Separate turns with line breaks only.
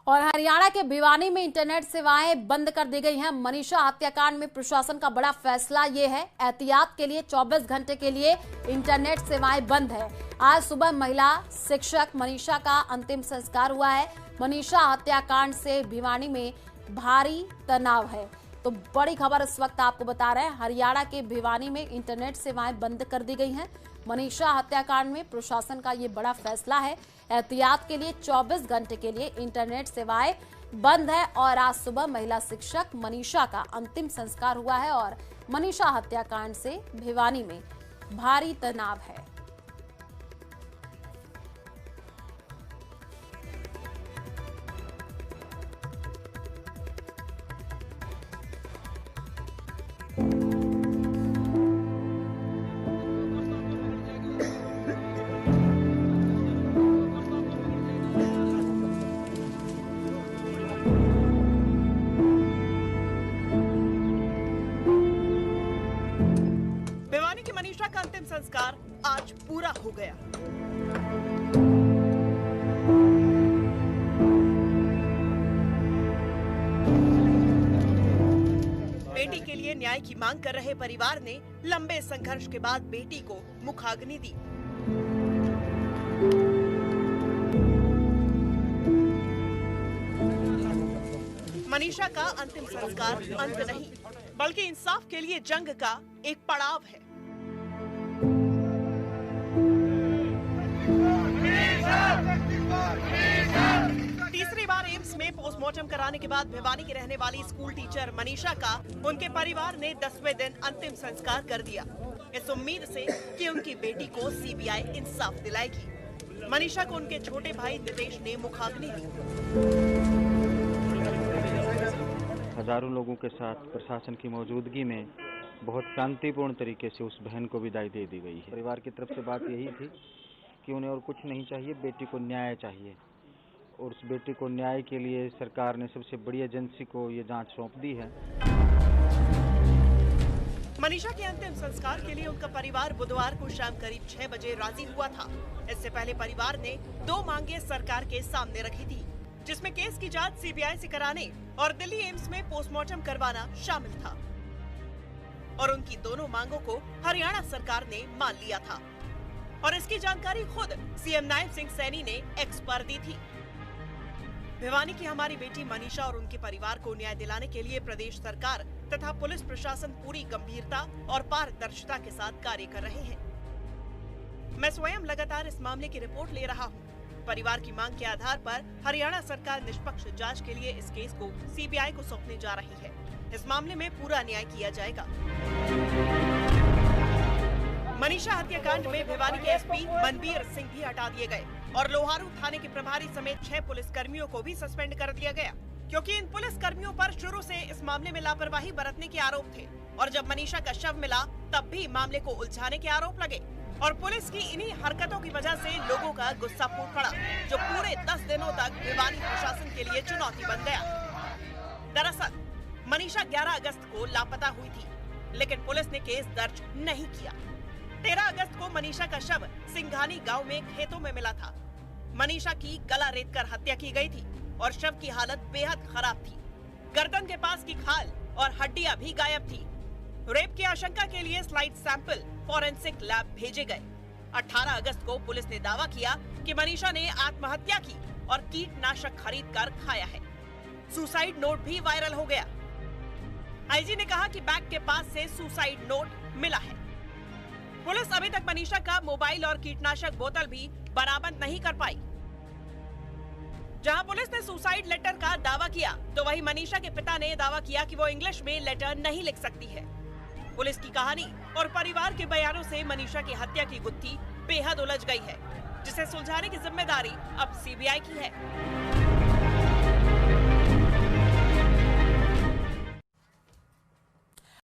और हरियाणा के भिवानी में इंटरनेट सेवाएं बंद कर दी गई हैं। मनीषा हत्याकांड में प्रशासन का बड़ा फैसला ये है, एहतियात के लिए 24 घंटे के लिए इंटरनेट सेवाएं बंद है। आज सुबह महिला शिक्षक मनीषा का अंतिम संस्कार हुआ है। मनीषा हत्याकांड से भिवानी में भारी तनाव है। तो बड़ी खबर इस वक्त आपको बता रहे हैं, हरियाणा के भिवानी में इंटरनेट सेवाएं बंद कर दी गई हैं। मनीषा हत्याकांड में प्रशासन का ये बड़ा फैसला है, एहतियात के लिए 24 घंटे के लिए इंटरनेट सेवाएं बंद है। और आज सुबह महिला शिक्षक मनीषा का अंतिम संस्कार हुआ है और मनीषा हत्याकांड से भिवानी में भारी तनाव है।
भिवानी की मनीषा का अंतिम संस्कार आज पूरा हो गया। बेटी के लिए न्याय की मांग कर रहे परिवार ने लंबे संघर्ष के बाद बेटी को मुखाग्नि दी। मनीषा का अंतिम संस्कार अंत नहीं, बल्कि इंसाफ के लिए जंग का एक पड़ाव है। तीसरी बार एम्स में पोस्टमार्टम कराने के बाद भिवानी की रहने वाली स्कूल टीचर मनीषा का उनके परिवार ने 10वें दिन अंतिम संस्कार कर दिया, इस उम्मीद से कि उनकी बेटी को सीबीआई इंसाफ दिलाएगी। मनीषा को उनके छोटे भाई नितेश ने मुखाग्नि दी।
हजारों लोगों के साथ प्रशासन की मौजूदगी में बहुत शांतिपूर्ण तरीके से उस बहन को विदाई दे दी गई है। परिवार की तरफ से बात यही थी कि उन्हें और कुछ नहीं चाहिए, बेटी को न्याय चाहिए। और उस बेटी को न्याय के लिए सरकार ने सबसे बड़ी एजेंसी को ये जांच सौंप दी है।
मनीषा के अंतिम संस्कार के लिए उनका परिवार बुधवार को शाम करीब 6 बजे राजी हुआ था। इससे पहले परिवार ने 2 मांगे सरकार के सामने रखी थी, जिसमें केस की जांच सीबीआई से कराने और दिल्ली एम्स में पोस्टमार्टम करवाना शामिल था। और उनकी दोनों मांगों को हरियाणा सरकार ने मान लिया था और इसकी जानकारी खुद सीएम नायब सिंह सैनी ने एक्स पर दी थी। भिवानी की हमारी बेटी मनीषा और उनके परिवार को न्याय दिलाने के लिए प्रदेश सरकार तथा पुलिस प्रशासन पूरी गंभीरता और पारदर्शिता के साथ कार्य कर रहे हैं। मैं स्वयं लगातार इस मामले की रिपोर्ट ले रहा हूँ। परिवार की मांग के आधार पर हरियाणा सरकार निष्पक्ष जांच के लिए इस केस को सीबीआई को सौंपने जा रही है। इस मामले में पूरा न्याय किया जाएगा। मनीषा हत्याकांड में भिवानी के एसपी मनबीर सिंह भी हटा दिए गए और लोहारू थाने के प्रभारी समेत 6 पुलिस कर्मियों को भी सस्पेंड कर दिया गया, क्योंकि इन पुलिस कर्मियों पर शुरू से इस मामले में लापरवाही बरतने के आरोप थे। और जब मनीषा का शव मिला तब भी मामले को उलझाने के आरोप लगे और पुलिस की इन्हीं हरकतों की वजह से लोगों का गुस्सा फूट पड़ा, जो पूरे 10 दिनों तक भिवानी प्रशासन के लिए चुनौती बन गया। दरअसल मनीषा 11 अगस्त को लापता हुई थी, लेकिन पुलिस ने केस दर्ज नहीं किया। 13 अगस्त को मनीषा का शव सिंघानी गांव में खेतों में मिला था। मनीषा की गला रेतकर हत्या की गई थी और शव की हालत बेहद खराब थी। गर्दन के पास की खाल और हड्डियां भी गायब थी। रेप की आशंका के लिए स्लाइड सैंपल फॉरेंसिक लैब भेजे गए। 18 अगस्त को पुलिस ने दावा किया कि मनीषा ने आत्महत्या की और कीटनाशक खरीदकर खाया है। सुसाइड नोट भी वायरल हो गया। आईजी ने कहा कि बैग के पास से सुसाइड नोट मिला है। पुलिस अभी तक मनीषा का मोबाइल और कीटनाशक बोतल भी बरामद नहीं कर पाई। जहां पुलिस ने सुसाइड लेटर का दावा किया, तो वहीं मनीषा के पिता ने दावा किया कि वो इंग्लिश में लेटर नहीं लिख सकती है। पुलिस की कहानी और परिवार के बयानों से मनीषा की हत्या की गुत्थी बेहद उलझ गई है, जिसे सुलझाने की जिम्मेदारी अब सीबीआई की है।